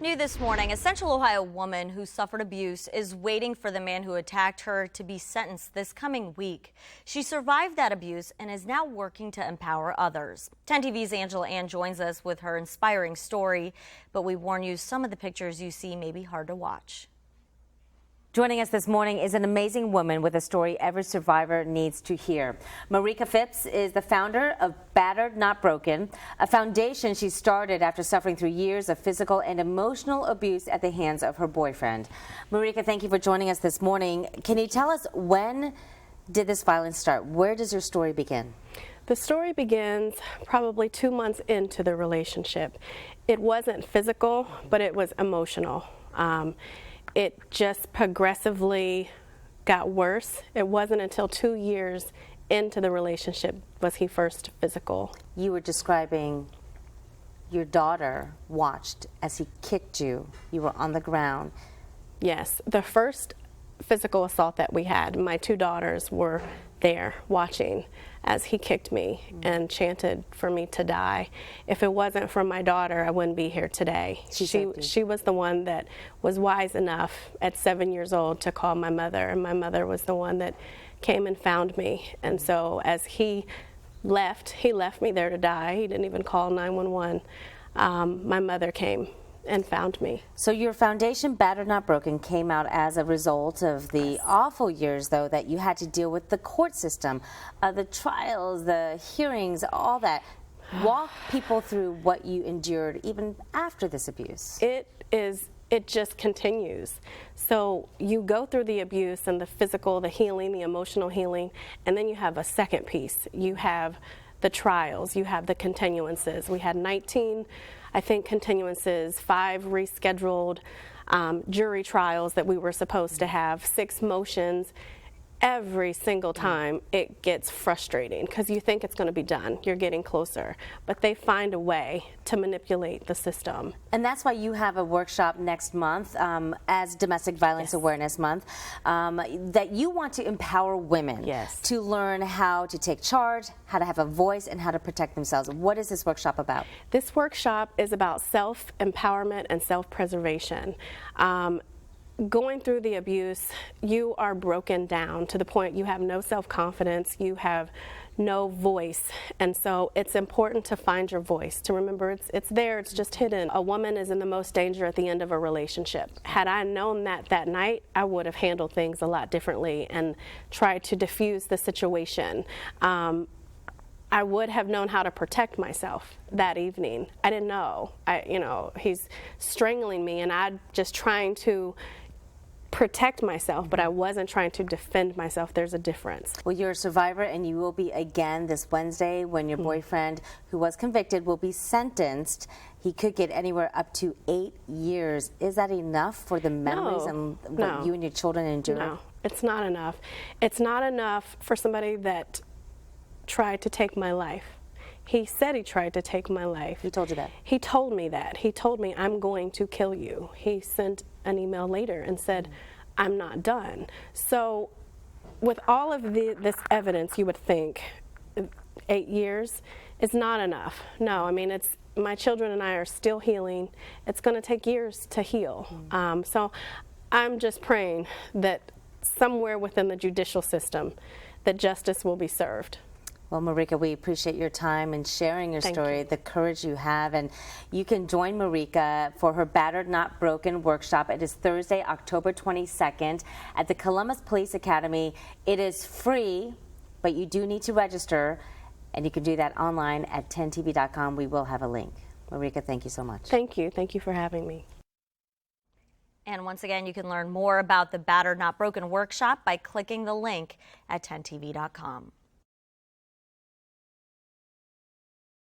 New this morning, a Central Ohio woman who suffered abuse is waiting for the man who attacked her to be sentenced this coming week. She survived that abuse and is now working to empower others. 10 TV's Angela Ann joins us with her inspiring story, but we warn you, some of the pictures you see may be hard to watch. Joining us this morning is an amazing woman with a story every survivor needs to hear. Marika Phipps is the founder of Battered Not Broken, a foundation she started after suffering through years of physical and emotional abuse at the hands of her boyfriend. Marika, thank you for joining us this morning. Can you tell us, when did this violence start? Where does your story begin? The story begins probably 2 months into the relationship. It wasn't physical, but it was emotional. It just progressively got worse. It wasn't until 2 years into the relationship was he first physical. You were describing your daughter watched as he kicked you. You were on the ground. Yes, the first physical assault that we had, my 2 daughters were there watching as he kicked me and chanted for me to die. If it wasn't for my daughter, I wouldn't be here today. She was the one that was wise enough at 7 years old to call my mother, and my mother was the one that came and found me. And so as he left me there to die. He didn't even call 911. My mother came and found me. So your foundation, Battered Not Broken, came out as a result of the awful years, though, that you had to deal with the court system, the trials, the hearings, all that. Walk people through what you endured even after this abuse. It just continues. So you go through the abuse and the physical, the healing, the emotional healing, and then you have a second piece. You have the trials, you have the continuances. We had 19, I think, continuances, 5 rescheduled jury trials that we were supposed to have, 6 motions. Every single time it gets frustrating because you think it's going to be done. You're getting closer. But they find a way to manipulate the system. And that's why you have a workshop next month as Domestic Violence Awareness Month that you want to empower women to learn how to take charge, how to have a voice, and how to protect themselves. What is this workshop about? This workshop is about self-empowerment and self-preservation. Going through the abuse, you are broken down to the point you have no self-confidence, you have no voice, and so it's important to find your voice, to remember it's there, it's just hidden. A woman is in the most danger at the end of a relationship. Had I known that night, I would have handled things a lot differently and tried to diffuse the situation. I would have known how to protect myself that evening. I didn't know. He's strangling me, and I'm just trying to protect myself, but I wasn't trying to defend myself. There's a difference. Well, you're a survivor, and you will be again this Wednesday when your boyfriend, who was convicted, will be sentenced. He could get anywhere up to 8 years. Is that enough for the memories and what you and your children endured? No, it's not enough. It's not enough for somebody that tried to take my life. He said he tried to take my life. He told you that? He told me that. He told me, I'm going to kill you. He sent an email later and said, I'm not done. So with all of this evidence, you would think 8 years is not enough. No, I mean, my children and I are still healing. It's going to take years to heal. So I'm just praying that somewhere within the judicial system that justice will be served. Well, Marika, we appreciate your time and sharing your story, the courage you have. And you can join Marika for her Battered Not Broken workshop. It is Thursday, October 22nd at the Columbus Police Academy. It is free, but you do need to register, and you can do that online at 10tv.com. We will have a link. Marika, thank you so much. Thank you. Thank you for having me. And once again, you can learn more about the Battered Not Broken workshop by clicking the link at 10tv.com.